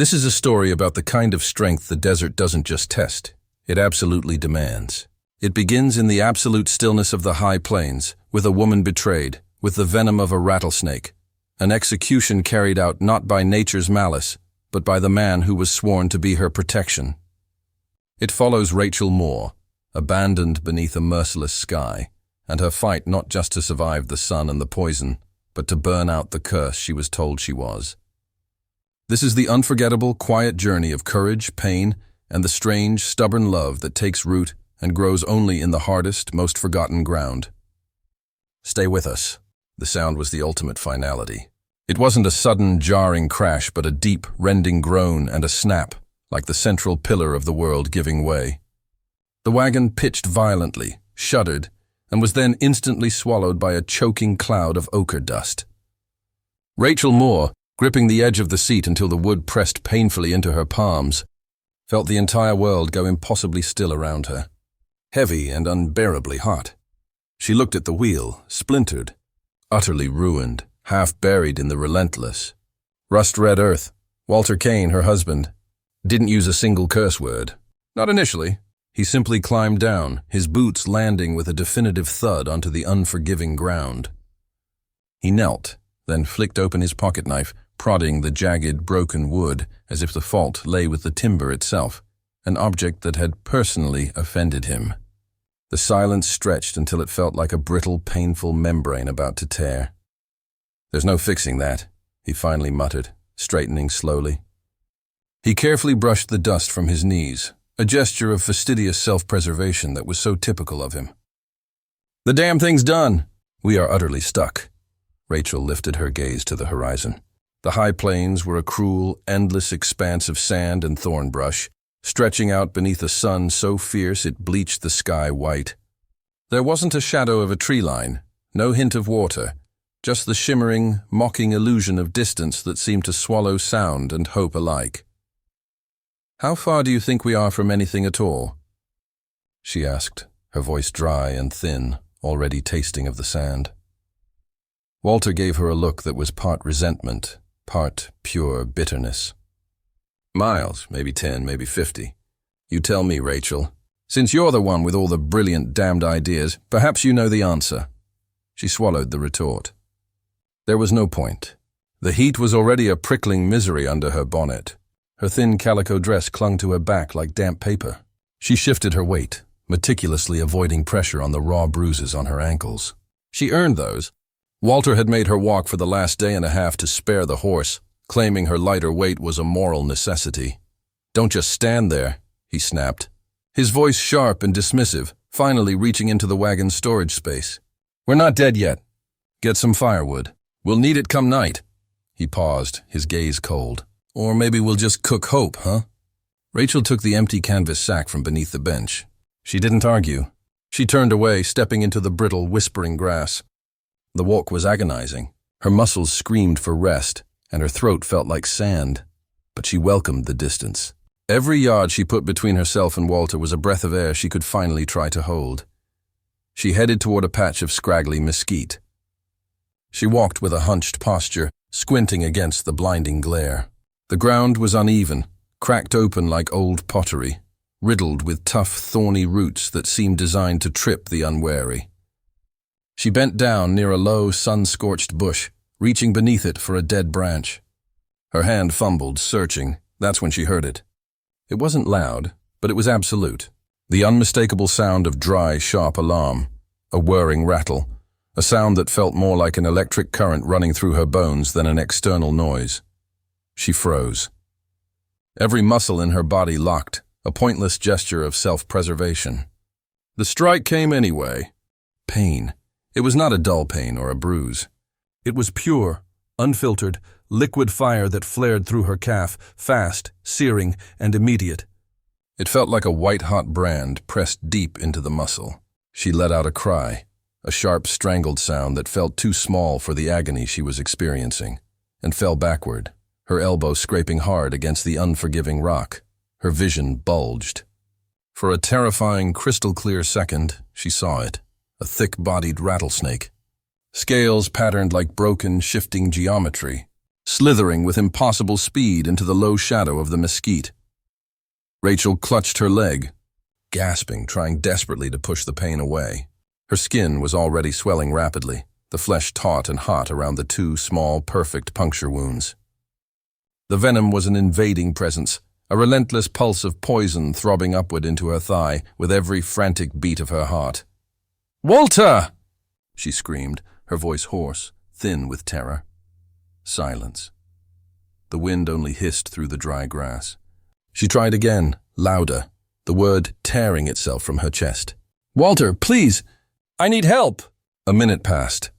This is a story about the kind of strength the desert doesn't just test, it absolutely demands. It begins in the absolute stillness of the high plains, with a woman betrayed, with the venom of a rattlesnake, an execution carried out not by nature's malice, but by the man who was sworn to be her protection. It follows Rachel Moore, abandoned beneath a merciless sky, and her fight not just to survive the sun and the poison, but to burn out the curse she was told she was. This is the unforgettable, quiet journey of courage, pain, and the strange, stubborn love that takes root and grows only in the hardest, most forgotten ground. Stay with us. The sound was the ultimate finality. It wasn't a sudden, jarring crash, but a deep, rending groan and a snap, like the central pillar of the world giving way. The wagon pitched violently, shuddered, and was then instantly swallowed by a choking cloud of ochre dust. Rachel Moore, gripping the edge of the seat until the wood pressed painfully into her palms, felt the entire world go impossibly still around her, heavy and unbearably hot. She looked at the wheel, splintered, utterly ruined, half buried in the relentless, rust-red earth. Walter Kane, her husband, didn't use a single curse word. Not initially. He simply climbed down, his boots landing with a definitive thud onto the unforgiving ground. He knelt, then flicked open his pocket knife, prodding the jagged, broken wood as if the fault lay with the timber itself, an object that had personally offended him. The silence stretched until it felt like a brittle, painful membrane about to tear. "There's no fixing that," he finally muttered, straightening slowly. He carefully brushed the dust from his knees, a gesture of fastidious self-preservation that was so typical of him. "The damn thing's done. We are utterly stuck." Rachel lifted her gaze to the horizon. The high plains were a cruel, endless expanse of sand and thorn brush, stretching out beneath a sun so fierce it bleached the sky white. There wasn't a shadow of a tree line, no hint of water, just the shimmering, mocking illusion of distance that seemed to swallow sound and hope alike. "How far do you think we are from anything at all?" she asked, her voice dry and thin, already tasting of the sand. Walter gave her a look that was part resentment, part pure bitterness. "Miles, maybe 10, maybe 50. You tell me, Rachel. Since you're the one with all the brilliant damned ideas, perhaps you know the answer." She swallowed the retort. There was no point. The heat was already a prickling misery under her bonnet. Her thin calico dress clung to her back like damp paper. She shifted her weight, meticulously avoiding pressure on the raw bruises on her ankles. She earned those. Walter had made her walk for the last day and a half to spare the horse, claiming her lighter weight was a moral necessity. "Don't just stand there," he snapped, his voice sharp and dismissive, finally reaching into the wagon's storage space. "We're not dead yet. Get some firewood. We'll need it come night." He paused, his gaze cold. "Or maybe we'll just cook hope, huh?" Rachel took the empty canvas sack from beneath the bench. She didn't argue. She turned away, stepping into the brittle, whispering grass. The walk was agonizing. Her muscles screamed for rest, and her throat felt like sand. But she welcomed the distance. Every yard she put between herself and Walter was a breath of air she could finally try to hold. She headed toward a patch of scraggly mesquite. She walked with a hunched posture, squinting against the blinding glare. The ground was uneven, cracked open like old pottery, riddled with tough, thorny roots that seemed designed to trip the unwary. She bent down near a low, sun-scorched bush, reaching beneath it for a dead branch. Her hand fumbled, searching. That's when she heard it. It wasn't loud, but it was absolute. The unmistakable sound of dry, sharp alarm, a whirring rattle, a sound that felt more like an electric current running through her bones than an external noise. She froze. Every muscle in her body locked, a pointless gesture of self-preservation. The strike came anyway. Pain. It was not a dull pain or a bruise. It was pure, unfiltered, liquid fire that flared through her calf, fast, searing, and immediate. It felt like a white-hot brand pressed deep into the muscle. She let out a cry, a sharp, strangled sound that felt too small for the agony she was experiencing, and fell backward, her elbow scraping hard against the unforgiving rock. Her vision bulged. For a terrifying, crystal-clear second, she saw it. A thick-bodied rattlesnake. Scales patterned like broken, shifting geometry, slithering with impossible speed into the low shadow of the mesquite. Rachel clutched her leg, gasping, trying desperately to push the pain away. Her skin was already swelling rapidly, the flesh taut and hot around the two small, perfect puncture wounds. The venom was an invading presence, a relentless pulse of poison throbbing upward into her thigh with every frantic beat of her heart. "Walter!" she screamed, her voice hoarse, thin with terror. Silence. The wind only hissed through the dry grass. She tried again, louder, the word tearing itself from her chest. "Walter, please! I need help!" A minute passed,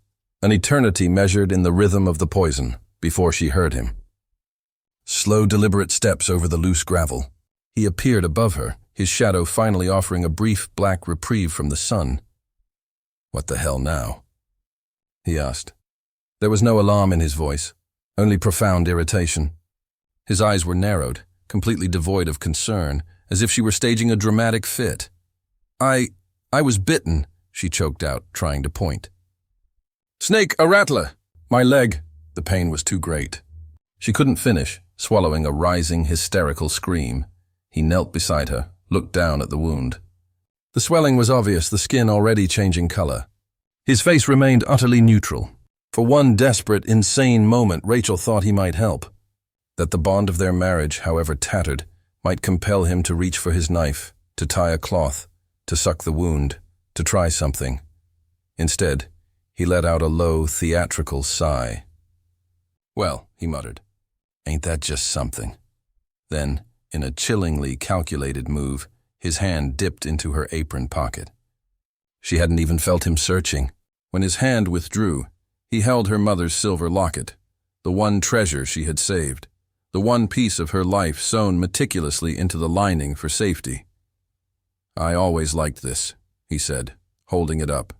an eternity measured in the rhythm of the poison, before she heard him. Slow, deliberate steps over the loose gravel. He appeared above her, his shadow finally offering a brief black reprieve from the sun. "What the hell now?" he asked. There was no alarm in his voice, only profound irritation. His eyes were narrowed, completely devoid of concern, as if she were staging a dramatic fit. I was bitten," she choked out, trying to point. "Snake, a rattler! My leg." The pain was too great. She couldn't finish, swallowing a rising, hysterical scream. He knelt beside her, looked down at the wound. The swelling was obvious, the skin already changing color. His face remained utterly neutral. For one desperate, insane moment, Rachel thought he might help. That the bond of their marriage, however tattered, might compel him to reach for his knife, to tie a cloth, to suck the wound, to try something. Instead, he let out a low, theatrical sigh. "Well," he muttered, "ain't that just something?" Then, in a chillingly calculated move, his hand dipped into her apron pocket. She hadn't even felt him searching. When his hand withdrew, he held her mother's silver locket, the one treasure she had saved, the one piece of her life sewn meticulously into the lining for safety. "I always liked this," he said, holding it up.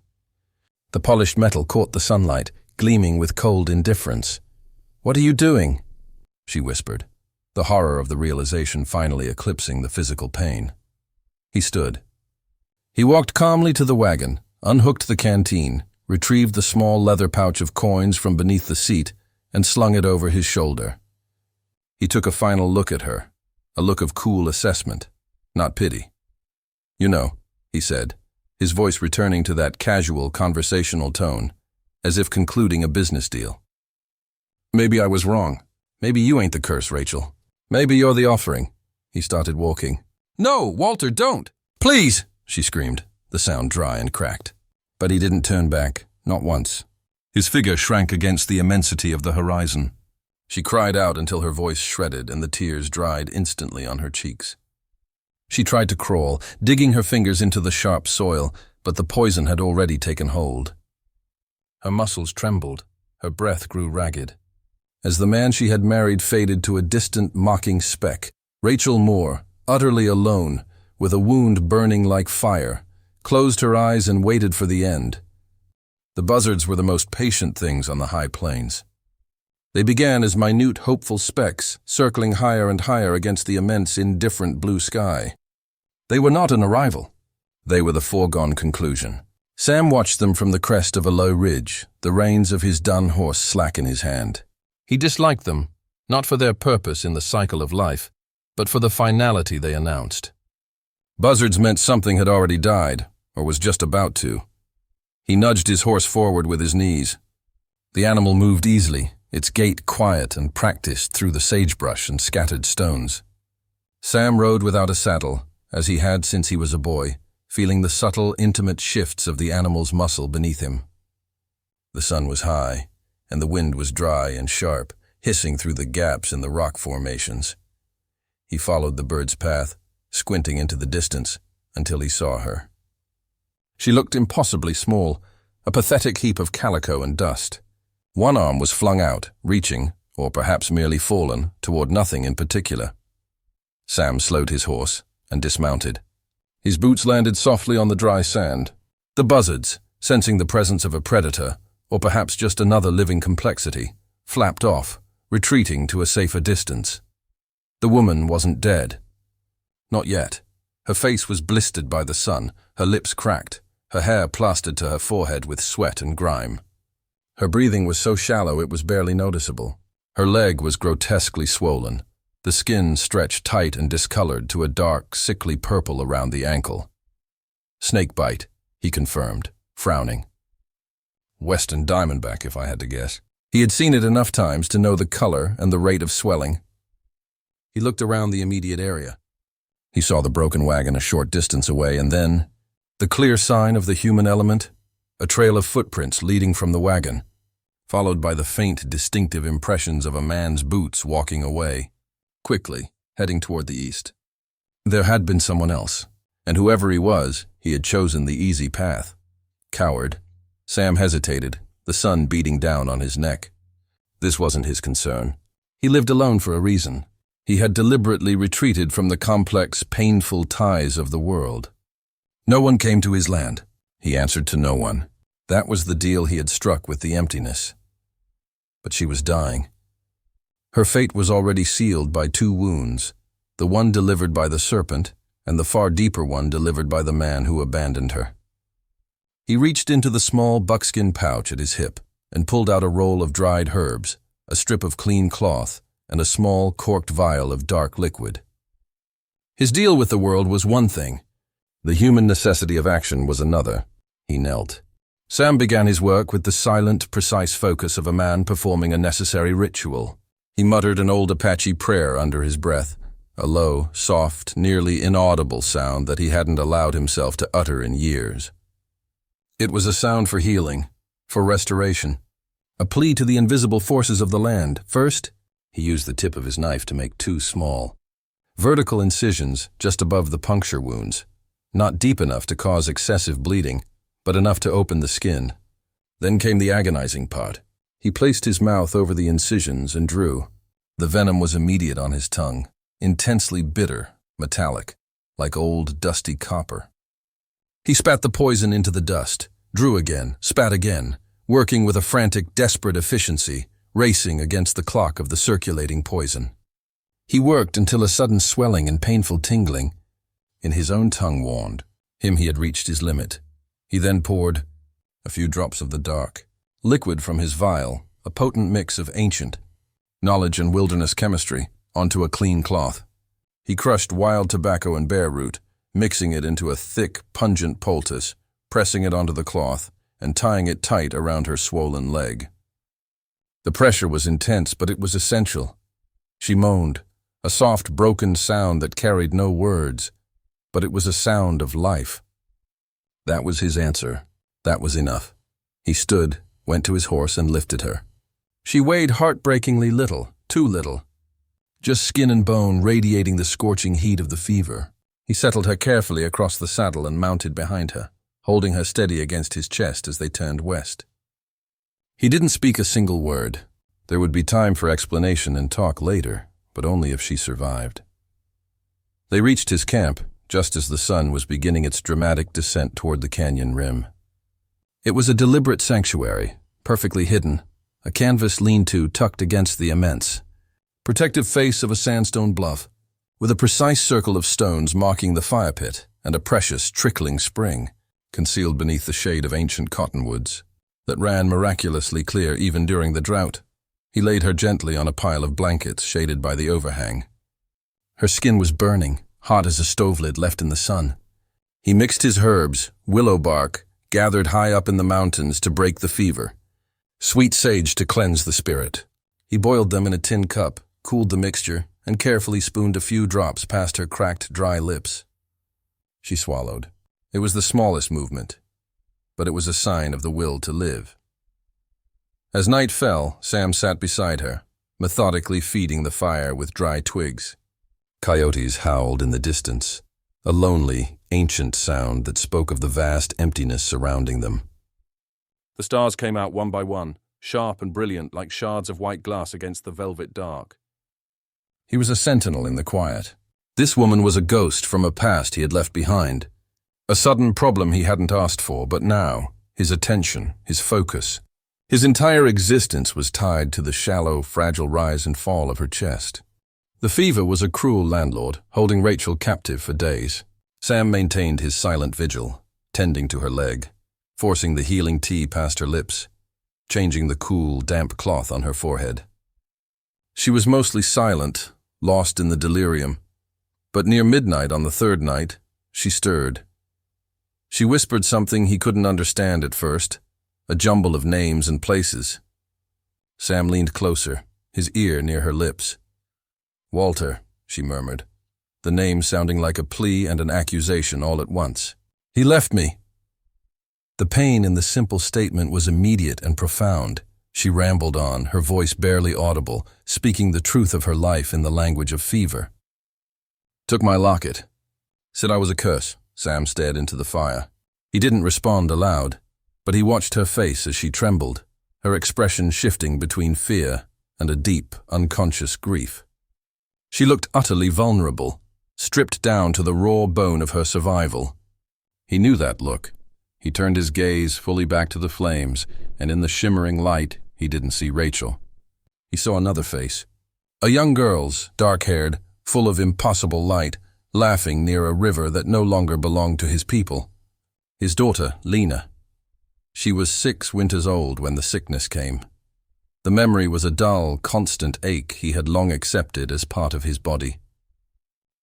The polished metal caught the sunlight, gleaming with cold indifference. "What are you doing?" she whispered, the horror of the realization finally eclipsing the physical pain. He stood. He walked calmly to the wagon, unhooked the canteen, retrieved the small leather pouch of coins from beneath the seat, and slung it over his shoulder. He took a final look at her, a look of cool assessment, not pity. "You know," he said, his voice returning to that casual, conversational tone, as if concluding a business deal. "Maybe I was wrong. Maybe you ain't the curse, Rachel. Maybe you're the offering." He started walking. "No, Walter, don't! Please!" she screamed, the sound dry and cracked. But he didn't turn back, not once. His figure shrank against the immensity of the horizon. She cried out until her voice shredded and the tears dried instantly on her cheeks. She tried to crawl, digging her fingers into the sharp soil, but the poison had already taken hold. Her muscles trembled, her breath grew ragged. As the man she had married faded to a distant, mocking speck, Rachel Moore, utterly alone, with a wound burning like fire, closed her eyes and waited for the end. The buzzards were the most patient things on the high plains. They began as minute, hopeful specks, circling higher and higher against the immense, indifferent blue sky. They were not an arrival. They were the foregone conclusion. Sam watched them from the crest of a low ridge, the reins of his dun horse slack in his hand. He disliked them, not for their purpose in the cycle of life, but for the finality they announced. Buzzards meant something had already died, or was just about to. He nudged his horse forward with his knees. The animal moved easily, its gait quiet and practiced through the sagebrush and scattered stones. Sam rode without a saddle, as he had since he was a boy, feeling the subtle, intimate shifts of the animal's muscle beneath him. The sun was high, and the wind was dry and sharp, hissing through the gaps in the rock formations. He followed the bird's path, squinting into the distance, until he saw her. She looked impossibly small, a pathetic heap of calico and dust. One arm was flung out, reaching, or perhaps merely fallen, toward nothing in particular. Sam slowed his horse and dismounted. His boots landed softly on the dry sand. The buzzards, sensing the presence of a predator, or perhaps just another living complexity, flapped off, retreating to a safer distance. The woman wasn't dead. Not yet. Her face was blistered by the sun, her lips cracked, her hair plastered to her forehead with sweat and grime. Her breathing was so shallow it was barely noticeable. Her leg was grotesquely swollen, the skin stretched tight and discolored to a dark, sickly purple around the ankle. "Snakebite," he confirmed, frowning. "Western diamondback, if I had to guess." He had seen it enough times to know the color and the rate of swelling. He looked around the immediate area. He saw the broken wagon a short distance away, and then the clear sign of the human element, a trail of footprints leading from the wagon, followed by the faint, distinctive impressions of a man's boots walking away, quickly, heading toward the east. There had been someone else, and whoever he was, he had chosen the easy path. Coward, Sam hesitated, the sun beating down on his neck. This wasn't his concern. He lived alone for a reason. He had deliberately retreated from the complex, painful ties of the world. No one came to his land. He answered to no one. That was the deal he had struck with the emptiness. But she was dying. Her fate was already sealed by two wounds, the one delivered by the serpent and the far deeper one delivered by the man who abandoned her. He reached into the small buckskin pouch at his hip and pulled out a roll of dried herbs, a strip of clean cloth, and a small corked vial of dark liquid. His deal with the world was one thing. The human necessity of action was another. He knelt. Sam began his work with the silent, precise focus of a man performing a necessary ritual. He muttered an old Apache prayer under his breath, a low, soft, nearly inaudible sound that he hadn't allowed himself to utter in years. It was a sound for healing, for restoration, a plea to the invisible forces of the land. First, he used the tip of his knife to make two small, vertical incisions just above the puncture wounds, not deep enough to cause excessive bleeding, but enough to open the skin. Then came the agonizing part. He placed his mouth over the incisions and drew. The venom was immediate on his tongue, intensely bitter, metallic, like old, dusty copper. He spat the poison into the dust, drew again, spat again, working with a frantic, desperate efficiency, racing against the clock of the circulating poison. He worked until a sudden swelling and painful tingling in his own tongue warned him he had reached his limit. He then poured a few drops of the dark liquid from his vial, a potent mix of ancient knowledge and wilderness chemistry, onto a clean cloth. He crushed wild tobacco and bear root, mixing it into a thick, pungent poultice, pressing it onto the cloth, and tying it tight around her swollen leg. The pressure was intense, but it was essential. She moaned, a soft, broken sound that carried no words, but it was a sound of life. That was his answer. That was enough. He stood, went to his horse, and lifted her. She weighed heartbreakingly little, too little. Just skin and bone radiating the scorching heat of the fever. He settled her carefully across the saddle and mounted behind her, holding her steady against his chest as they turned west. He didn't speak a single word. There would be time for explanation and talk later, but only if she survived. They reached his camp just as the sun was beginning its dramatic descent toward the canyon rim. It was a deliberate sanctuary, perfectly hidden, a canvas lean-to tucked against the immense, protective face of a sandstone bluff, with a precise circle of stones marking the fire pit and a precious, trickling spring, concealed beneath the shade of ancient cottonwoods, that ran miraculously clear even during the drought. He laid her gently on a pile of blankets shaded by the overhang. Her skin was burning, hot as a stove lid left in the sun. He mixed his herbs, willow bark, gathered high up in the mountains to break the fever, sweet sage to cleanse the spirit. He boiled them in a tin cup, cooled the mixture, and carefully spooned a few drops past her cracked, dry lips. She swallowed. It was the smallest movement, but it was a sign of the will to live. As night fell, Sam sat beside her, methodically feeding the fire with dry twigs. Coyotes howled in the distance, a lonely, ancient sound that spoke of the vast emptiness surrounding them. The stars came out one by one, sharp and brilliant like shards of white glass against the velvet dark. He was a sentinel in the quiet. This woman was a ghost from a past he had left behind. A sudden problem he hadn't asked for, but now, his attention, his focus, his entire existence was tied to the shallow, fragile rise and fall of her chest. The fever was a cruel landlord, holding Rachel captive for days. Sam maintained his silent vigil, tending to her leg, forcing the healing tea past her lips, changing the cool, damp cloth on her forehead. She was mostly silent, lost in the delirium. But near midnight on the third night, she stirred. She whispered something he couldn't understand at first, a jumble of names and places. Sam leaned closer, his ear near her lips. "Walter," she murmured, the name sounding like a plea and an accusation all at once. "He left me." The pain in the simple statement was immediate and profound. She rambled on, her voice barely audible, speaking the truth of her life in the language of fever. "Took my locket. Said I was a curse." Sam stared into the fire. He didn't respond aloud, but he watched her face as she trembled, her expression shifting between fear and a deep, unconscious grief. She looked utterly vulnerable, stripped down to the raw bone of her survival. He knew that look. He turned his gaze fully back to the flames, and in the shimmering light, he didn't see Rachel. He saw another face. A young girl's, dark-haired, full of impossible light, laughing near a river that no longer belonged to his people. His daughter, Lena. She was 6 winters old when the sickness came. The memory was a dull, constant ache he had long accepted as part of his body.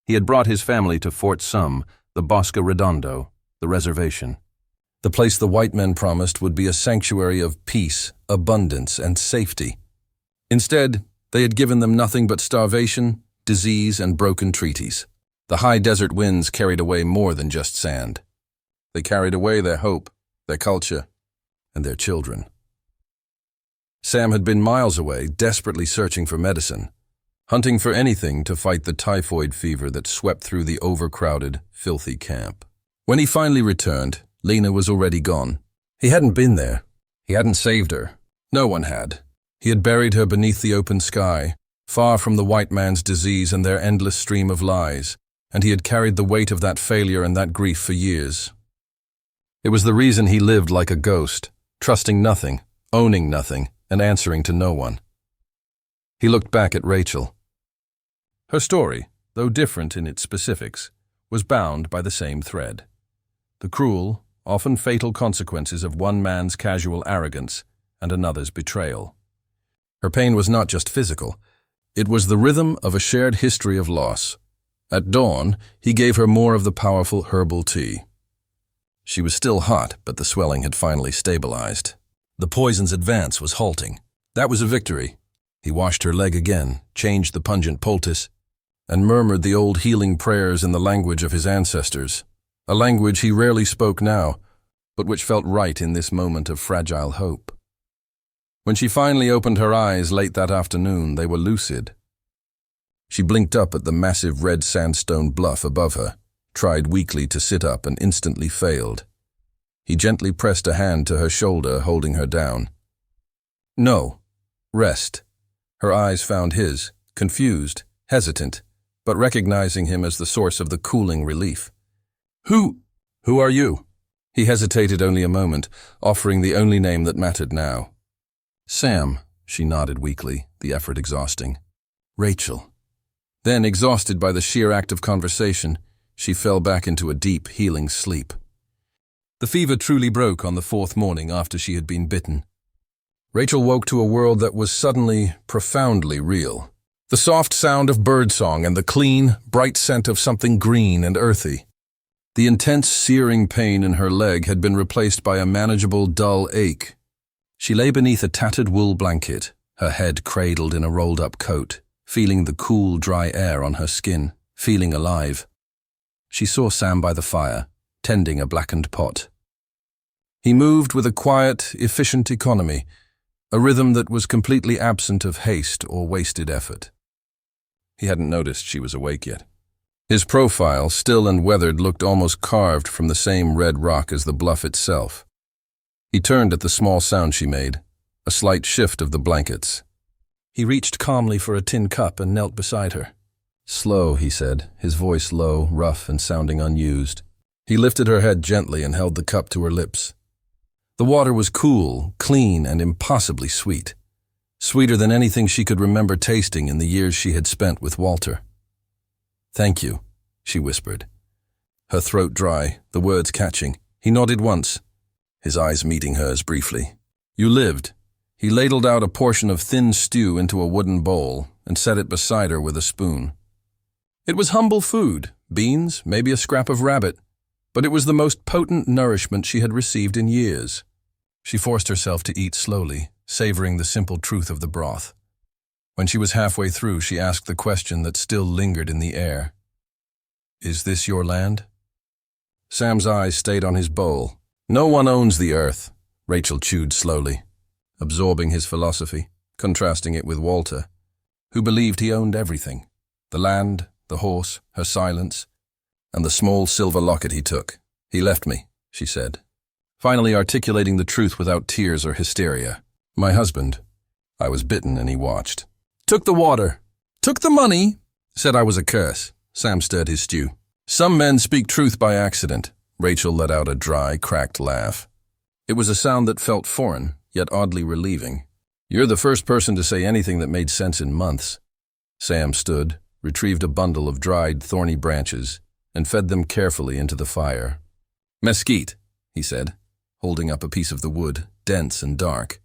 He had brought his family to Fort Sum, the Bosque Redondo, the reservation. The place the white men promised would be a sanctuary of peace, abundance, and safety. Instead, they had given them nothing but starvation, disease, and broken treaties. The high desert winds carried away more than just sand. They carried away their hope, their culture, and their children. Sam had been miles away, desperately searching for medicine, hunting for anything to fight the typhoid fever that swept through the overcrowded, filthy camp. When he finally returned, Lena was already gone. He hadn't been there. He hadn't saved her. No one had. He had buried her beneath the open sky, far from the white man's disease and their endless stream of lies, and he had carried the weight of that failure and that grief for years. It was the reason he lived like a ghost, trusting nothing, owning nothing, and answering to no one. He looked back at Rachel. Her story, though different in its specifics, was bound by the same thread. The cruel, often fatal consequences of one man's casual arrogance and another's betrayal. Her pain was not just physical. It was the rhythm of a shared history of loss. At dawn, he gave her more of the powerful herbal tea. She was still hot, but the swelling had finally stabilized. The poison's advance was halting. That was a victory. He washed her leg again, changed the pungent poultice, and murmured the old healing prayers in the language of his ancestors, a language he rarely spoke now, but which felt right in this moment of fragile hope. When she finally opened her eyes late that afternoon, they were lucid. She blinked up at the massive red sandstone bluff above her, tried weakly to sit up and instantly failed. He gently pressed a hand to her shoulder, holding her down. "No. Rest." Her eyes found his, confused, hesitant, but recognizing him as the source of the cooling relief. Who are you?" He hesitated only a moment, offering the only name that mattered now. "Sam," she nodded weakly, the effort exhausting. "Rachel." Then, exhausted by the sheer act of conversation, she fell back into a deep, healing sleep. The fever truly broke on the 4th morning after she had been bitten. Rachel woke to a world that was suddenly, profoundly real. The soft sound of birdsong and the clean, bright scent of something green and earthy. The intense, searing pain in her leg had been replaced by a manageable, dull ache. She lay beneath a tattered wool blanket, her head cradled in a rolled-up coat, feeling the cool, dry air on her skin, feeling alive. She saw Sam by the fire, tending a blackened pot. He moved with a quiet, efficient economy, a rhythm that was completely absent of haste or wasted effort. He hadn't noticed she was awake yet. His profile, still and weathered, looked almost carved from the same red rock as the bluff itself. He turned at the small sound she made, a slight shift of the blankets. He reached calmly for a tin cup and knelt beside her. "Slow," he said, his voice low, rough, and sounding unused. He lifted her head gently and held the cup to her lips. The water was cool, clean, and impossibly sweet. Sweeter than anything she could remember tasting in the years she had spent with Walter. "Thank you," she whispered. Her throat dry, the words catching. He nodded once, his eyes meeting hers briefly. "You lived." He ladled out a portion of thin stew into a wooden bowl, and set it beside her with a spoon. It was humble food, beans, maybe a scrap of rabbit, but it was the most potent nourishment she had received in years. She forced herself to eat slowly, savoring the simple truth of the broth. When she was halfway through, she asked the question that still lingered in the air. "Is this your land?" Sam's eyes stayed on his bowl. "No one owns the earth," Rachel chewed slowly, absorbing his philosophy, contrasting it with Walter, who believed he owned everything: the land, the horse, her silence, and the small silver locket he took. "He left me," she said, finally articulating the truth without tears or hysteria. "My husband." I was bitten and he watched. "Took the water. Took the money." Said I was a curse. Sam stirred his stew. "Some men speak truth by accident." Rachel let out a dry, cracked laugh. It was a sound that felt foreign, yet oddly relieving. "You're the first person to say anything that made sense in months." Sam stood, retrieved a bundle of dried, thorny branches, and fed them carefully into the fire. "Mesquite," he said, holding up a piece of the wood, dense and dark.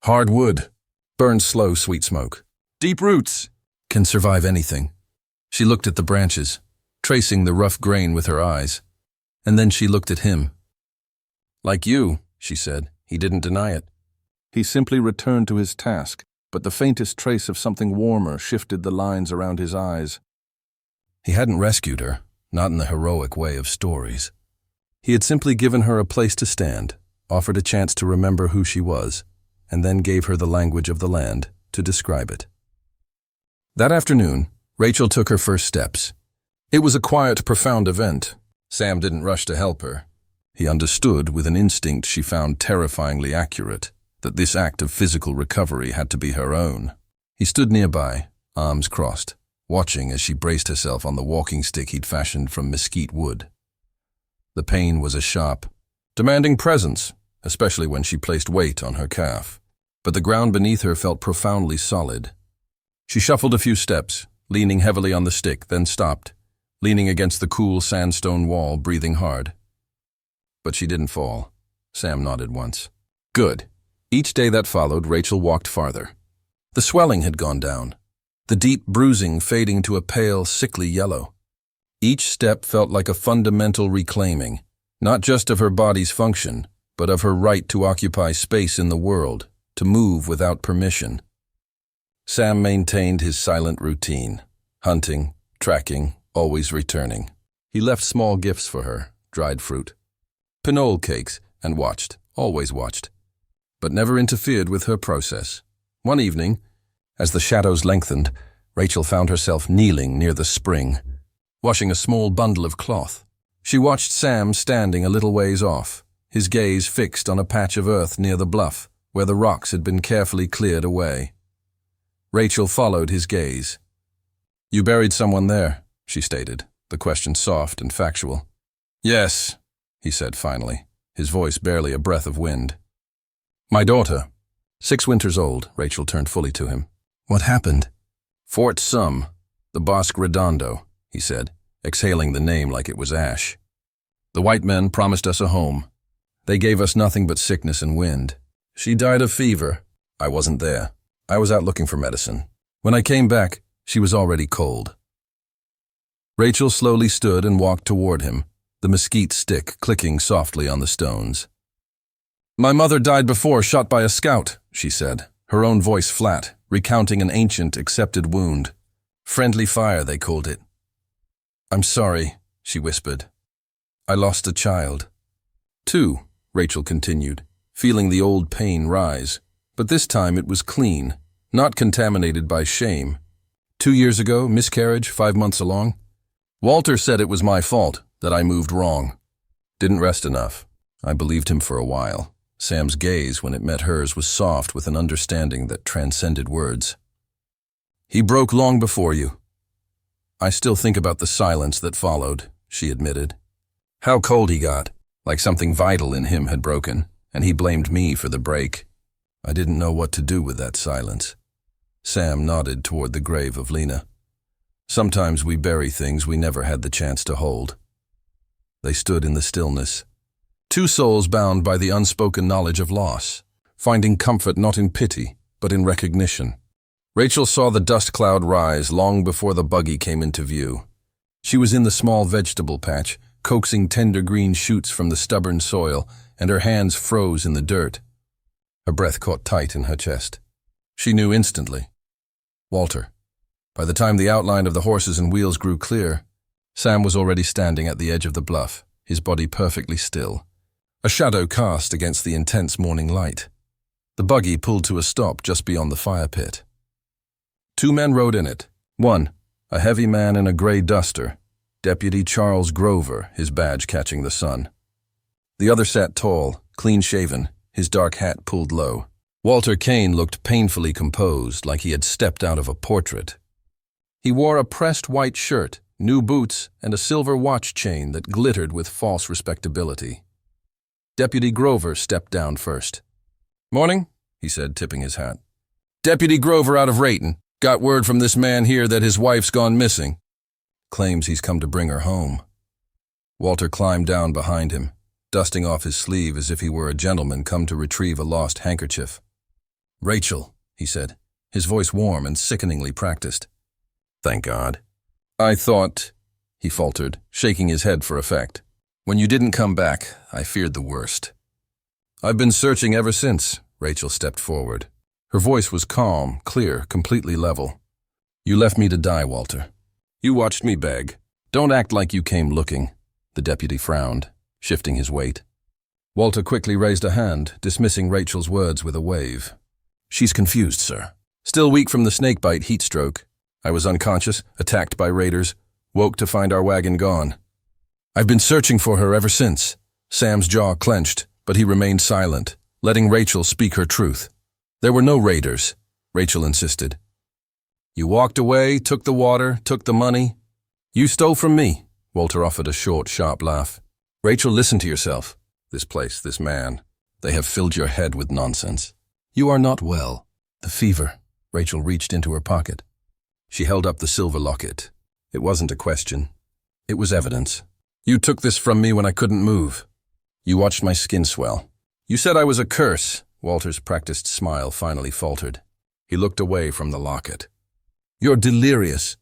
"Hard wood. Burns slow, sweet smoke. Deep roots. Can survive anything." She looked at the branches, tracing the rough grain with her eyes, and then she looked at him. "Like you," she said. He didn't deny it. He simply returned to his task, but the faintest trace of something warmer shifted the lines around his eyes. He hadn't rescued her, not in the heroic way of stories. He had simply given her a place to stand, offered a chance to remember who she was, and then gave her the language of the land to describe it. That afternoon, Rachel took her first steps. It was a quiet, profound event. Sam didn't rush to help her. He understood, with an instinct she found terrifyingly accurate, that this act of physical recovery had to be her own. He stood nearby, arms crossed, watching as she braced herself on the walking stick he'd fashioned from mesquite wood. The pain was a sharp, demanding presence, especially when she placed weight on her calf. But the ground beneath her felt profoundly solid. She shuffled a few steps, leaning heavily on the stick, then stopped, leaning against the cool sandstone wall, breathing hard. But she didn't fall. Sam nodded once. "Good." Each day that followed, Rachel walked farther. The swelling had gone down, the deep bruising fading to a pale, sickly yellow. Each step felt like a fundamental reclaiming, not just of her body's function, but of her right to occupy space in the world, to move without permission. Sam maintained his silent routine, hunting, tracking, always returning. He left small gifts for her, dried fruit, pinole cakes, and watched, always watched, but never interfered with her process. One evening, as the shadows lengthened, Rachel found herself kneeling near the spring, washing a small bundle of cloth. She watched Sam standing a little ways off, his gaze fixed on a patch of earth near the bluff, where the rocks had been carefully cleared away. Rachel followed his gaze. "You buried someone there," she stated, the question soft and factual. "Yes," he said finally, his voice barely a breath of wind. "My daughter. 6 winters old." Rachel turned fully to him. "What happened?" "Fort Sum, the Bosque Redondo," he said, exhaling the name like it was ash. "The white men promised us a home. They gave us nothing but sickness and wind. She died of fever. I wasn't there. I was out looking for medicine. When I came back, she was already cold." Rachel slowly stood and walked toward him, the mesquite stick clicking softly on the stones. "My mother died before, shot by a scout," she said, her own voice flat, recounting an ancient, accepted wound. "Friendly fire, they called it." "I'm sorry," she whispered. "I lost a child." "Two," Rachel continued, feeling the old pain rise, but this time it was clean, not contaminated by shame. 2 years ago, miscarriage, 5 months along. Walter said it was my fault, that I moved wrong. Didn't rest enough. I believed him for a while. Sam's gaze, when it met hers, was soft with an understanding that transcended words. "He broke long before you." "I still think about the silence that followed," she admitted. "How cold he got, like something vital in him had broken, and he blamed me for the break. I didn't know what to do with that silence." Sam nodded toward the grave of Lena. "Sometimes we bury things we never had the chance to hold." They stood in the stillness. Two souls bound by the unspoken knowledge of loss, finding comfort not in pity, but in recognition. Rachel saw the dust cloud rise long before the buggy came into view. She was in the small vegetable patch, coaxing tender green shoots from the stubborn soil, and her hands froze in the dirt. Her breath caught tight in her chest. She knew instantly. Walter. By the time the outline of the horses and wheels grew clear, Sam was already standing at the edge of the bluff, his body perfectly still, a shadow cast against the intense morning light. The buggy pulled to a stop just beyond the fire pit. 2 men rode in it. One, a heavy man in a gray duster, Deputy Charles Grover, his badge catching the sun. The other sat tall, clean-shaven, his dark hat pulled low. Walter Kane looked painfully composed, like he had stepped out of a portrait. He wore a pressed white shirt, new boots, and a silver watch chain that glittered with false respectability. Deputy Grover stepped down first. "Morning," he said, tipping his hat. "Deputy Grover out of Rayton. Got word from this man here that his wife's gone missing. Claims he's come to bring her home." Walter climbed down behind him, dusting off his sleeve as if he were a gentleman come to retrieve a lost handkerchief. "Rachel," he said, his voice warm and sickeningly practiced. "Thank God." "I thought," he faltered, shaking his head for effect. "When you didn't come back, I feared the worst." "I've been searching ever since," Rachel stepped forward. Her voice was calm, clear, completely level. "You left me to die, Walter. You watched me beg. Don't act like you came looking." The deputy frowned, shifting his weight. Walter quickly raised a hand, dismissing Rachel's words with a wave. "She's confused, sir. Still weak from the snakebite heat stroke. I was unconscious, attacked by raiders, woke to find our wagon gone. I've been searching for her ever since." Sam's jaw clenched, but he remained silent, letting Rachel speak her truth. "There were no raiders," Rachel insisted. "You walked away, took the water, took the money. You stole from me," Walter offered a short, sharp laugh. "Rachel, listen to yourself. This place, this man, they have filled your head with nonsense. You are not well." "The fever." Rachel reached into her pocket. She held up the silver locket. It wasn't a question. It was evidence. "You took this from me when I couldn't move. You watched my skin swell. You said I was a curse." Walter's practiced smile finally faltered. He looked away from the locket. "You're delirious.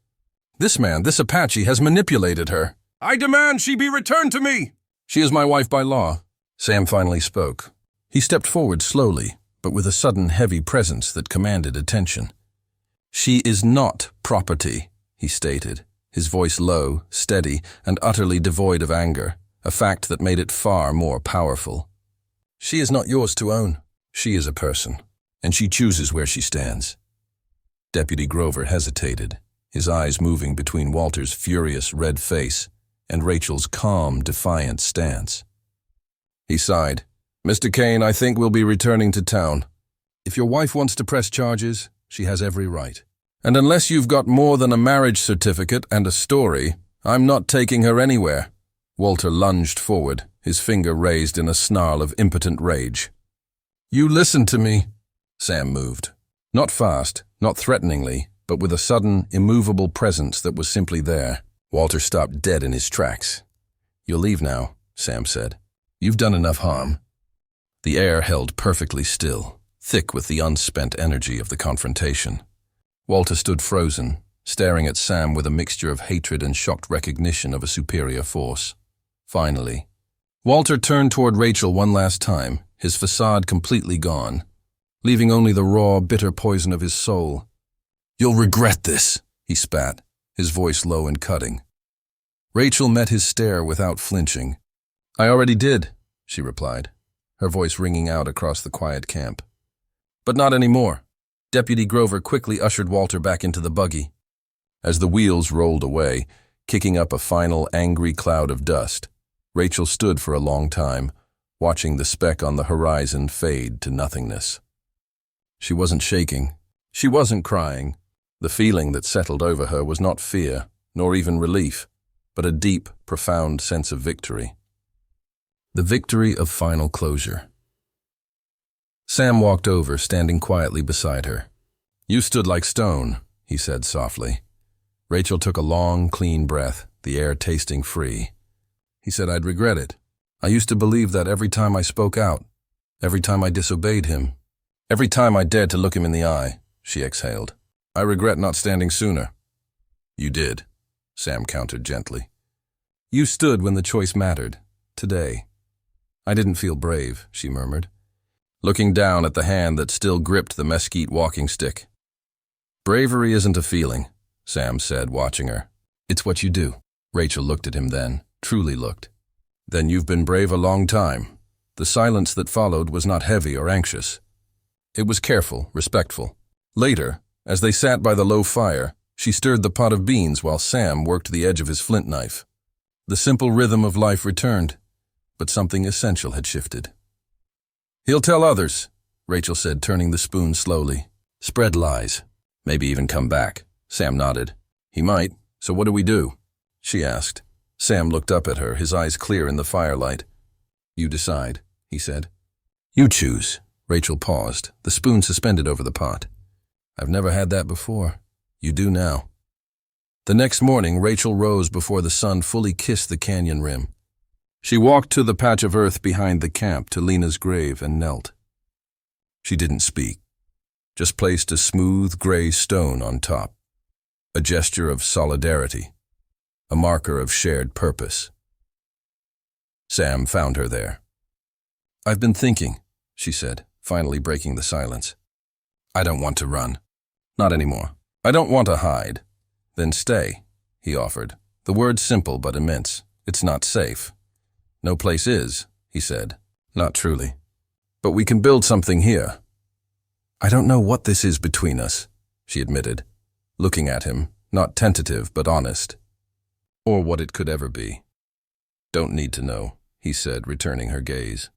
This man, this Apache, has manipulated her. I demand she be returned to me." "She is my wife by law." Sam finally spoke. He stepped forward slowly, but with a sudden heavy presence that commanded attention. "She is not property," he stated, his voice low, steady, and utterly devoid of anger, a fact that made it far more powerful. "She is not yours to own. She is a person, and she chooses where she stands." Deputy Grover hesitated, his eyes moving between Walter's furious red face and Rachel's calm, defiant stance. He sighed. "Mr. Kane, I think we'll be returning to town. If your wife wants to press charges, she has every right. And unless you've got more than a marriage certificate and a story, I'm not taking her anywhere." Walter lunged forward, his finger raised in a snarl of impotent rage. "You listen to me." Sam moved. Not fast, not threateningly, but with a sudden, immovable presence that was simply there. Walter stopped dead in his tracks. "You'll leave now," Sam said. "You've done enough harm." The air held perfectly still, thick with the unspent energy of the confrontation. Walter stood frozen, staring at Sam with a mixture of hatred and shocked recognition of a superior force. Finally, Walter turned toward Rachel one last time, his facade completely gone, leaving only the raw, bitter poison of his soul. "You'll regret this," he spat, his voice low and cutting. Rachel met his stare without flinching. "I already did," she replied, her voice ringing out across the quiet camp. "But not anymore." Deputy Grover quickly ushered Walter back into the buggy. As the wheels rolled away, kicking up a final angry cloud of dust, Rachel stood for a long time, watching the speck on the horizon fade to nothingness. She wasn't shaking. She wasn't crying. The feeling that settled over her was not fear, nor even relief, but a deep, profound sense of victory. The victory of final closure. Sam walked over, standing quietly beside her. "You stood like stone," he said softly. Rachel took a long, clean breath, the air tasting free. He said, "I'd regret it. I used to believe that every time I spoke out, every time I disobeyed him, every time I dared to look him in the eye," she exhaled. I regret not standing sooner. You did, Sam countered gently. You stood when the choice mattered, today. I didn't feel brave, she murmured, looking down at the hand that still gripped the mesquite walking stick. Bravery isn't a feeling, Sam said, watching her. It's what you do. Rachel looked at him then, truly looked. Then you've been brave a long time. The silence that followed was not heavy or anxious. It was careful, respectful. Later, as they sat by the low fire, she stirred the pot of beans while Sam worked the edge of his flint knife. The simple rhythm of life returned, but something essential had shifted. He'll tell others, Rachel said, turning the spoon slowly. Spread lies. Maybe even come back. Sam nodded. He might, so what do we do? She asked. Sam looked up at her, his eyes clear in the firelight. You decide, he said. You choose. Rachel paused, the spoon suspended over the pot. I've never had that before. You do now. The next morning, Rachel rose before the sun fully kissed the canyon rim. She walked to the patch of earth behind the camp to Lena's grave and knelt. She didn't speak, just placed a smooth gray stone on top, a gesture of solidarity, a marker of shared purpose. Sam found her there. I've been thinking, she said, finally breaking the silence. I don't want to run. Not anymore. I don't want to hide. Then stay, he offered. The word's simple but immense. It's not safe. No place is, he said. Not truly. But we can build something here. I don't know what this is between us, she admitted, looking at him, not tentative but honest. Or what it could ever be. Don't need to know, he said, returning her gaze.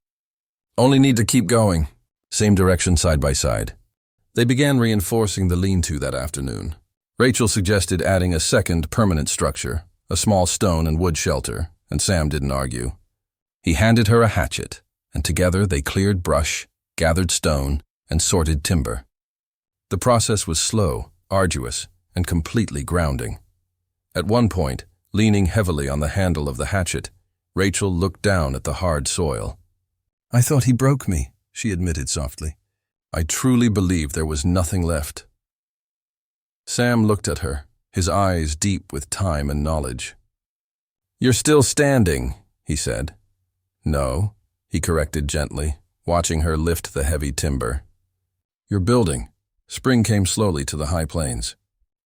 Only need to keep going. Same direction, side by side. They began reinforcing the lean-to that afternoon. Rachel suggested adding a second permanent structure, a small stone and wood shelter, and Sam didn't argue. He handed her a hatchet, and together they cleared brush, gathered stone, and sorted timber. The process was slow, arduous, and completely grounding. At one point, leaning heavily on the handle of the hatchet, Rachel looked down at the hard soil. I thought he broke me, she admitted softly. I truly believed there was nothing left. Sam looked at her, his eyes deep with time and knowledge. You're still standing, he said. No, he corrected gently, watching her lift the heavy timber. You're building. Spring came slowly to the high plains.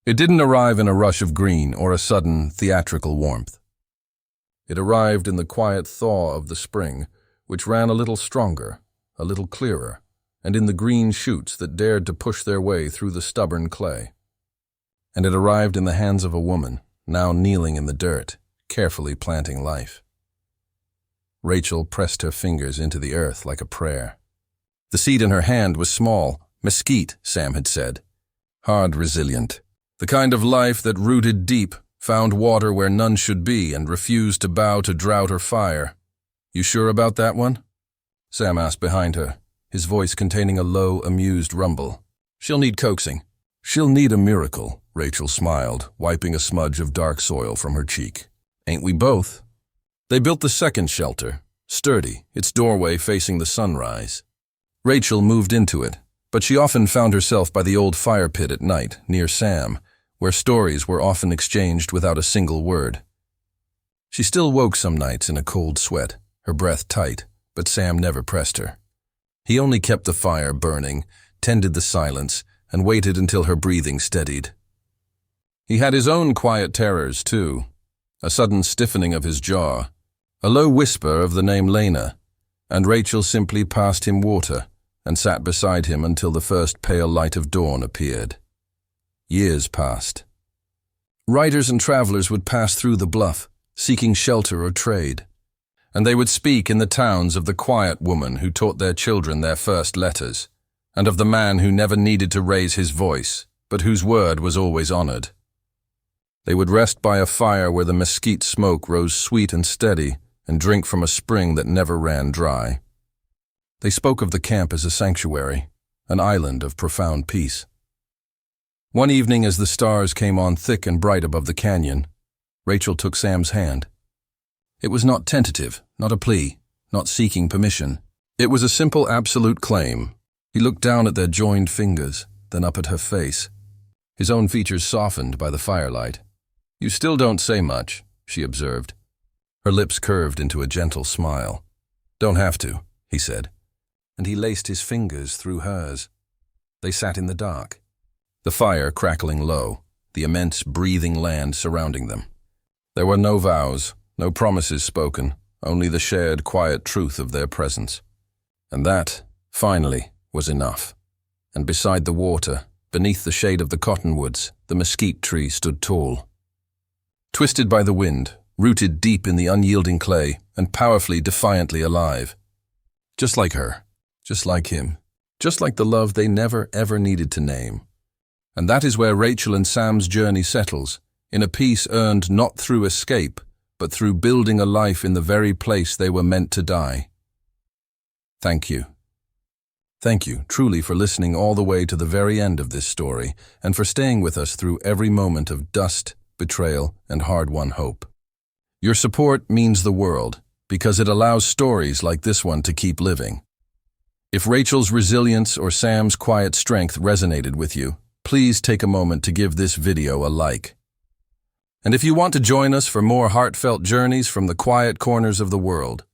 It didn't arrive in a rush of green or a sudden, theatrical warmth. It arrived in the quiet thaw of the spring, which ran a little stronger, a little clearer, and in the green shoots that dared to push their way through the stubborn clay. And it arrived in the hands of a woman, now kneeling in the dirt, carefully planting life. Rachel pressed her fingers into the earth like a prayer. The seed in her hand was small, mesquite, Sam had said. Hard, resilient. The kind of life that rooted deep, found water where none should be, and refused to bow to drought or fire. You sure about that one? Sam asked behind her, his voice containing a low, amused rumble. She'll need coaxing. She'll need a miracle, Rachel smiled, wiping a smudge of dark soil from her cheek. Ain't we both? They built the second shelter, sturdy, its doorway facing the sunrise. Rachel moved into it, but she often found herself by the old fire pit at night, near Sam, where stories were often exchanged without a single word. She still woke some nights in a cold sweat, her breath tight, but Sam never pressed her. He only kept the fire burning, tended the silence, and waited until her breathing steadied. He had his own quiet terrors, too. A sudden stiffening of his jaw, a low whisper of the name Lena, and Rachel simply passed him water and sat beside him until the first pale light of dawn appeared. Years passed. Riders and travelers would pass through the bluff, seeking shelter or trade, and they would speak in the towns of the quiet woman who taught their children their first letters, and of the man who never needed to raise his voice, but whose word was always honored. They would rest by a fire where the mesquite smoke rose sweet and steady, and drink from a spring that never ran dry. They spoke of the camp as a sanctuary, an island of profound peace. One evening, as the stars came on thick and bright above the canyon, Rachel took Sam's hand. It was not tentative, not a plea, not seeking permission. It was a simple absolute claim. He looked down at their joined fingers, then up at her face. his own features softened by the firelight. "You still don't say much," she observed. Her lips curved into a gentle smile. "Don't have to," he said, and he laced his fingers through hers. They sat in the dark, the fire crackling low, the immense breathing land surrounding them. There were no vows, no promises spoken, only the shared quiet truth of their presence. And that, finally, was enough. And beside the water, beneath the shade of the cottonwoods, the mesquite tree stood tall. Twisted by the wind, rooted deep in the unyielding clay, and powerfully, defiantly alive. Just like her, just like him, just like the love they never ever needed to name. And that is where Rachel and Sam's journey settles, in a peace earned not through escape, but through building a life in the very place they were meant to die. Thank you. Thank you, truly, for listening all the way to the very end of this story, and for staying with us through every moment of dust, betrayal, and hard-won hope. Your support means the world, because it allows stories like this one to keep living. If Rachel's resilience or Sam's quiet strength resonated with you, please take a moment to give this video a like. And if you want to join us for more heartfelt journeys from the quiet corners of the world,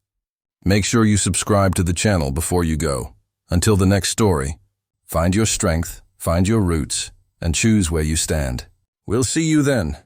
make sure you subscribe to the channel before you go. Until the next story, find your strength, find your roots, and choose where you stand. We'll see you then.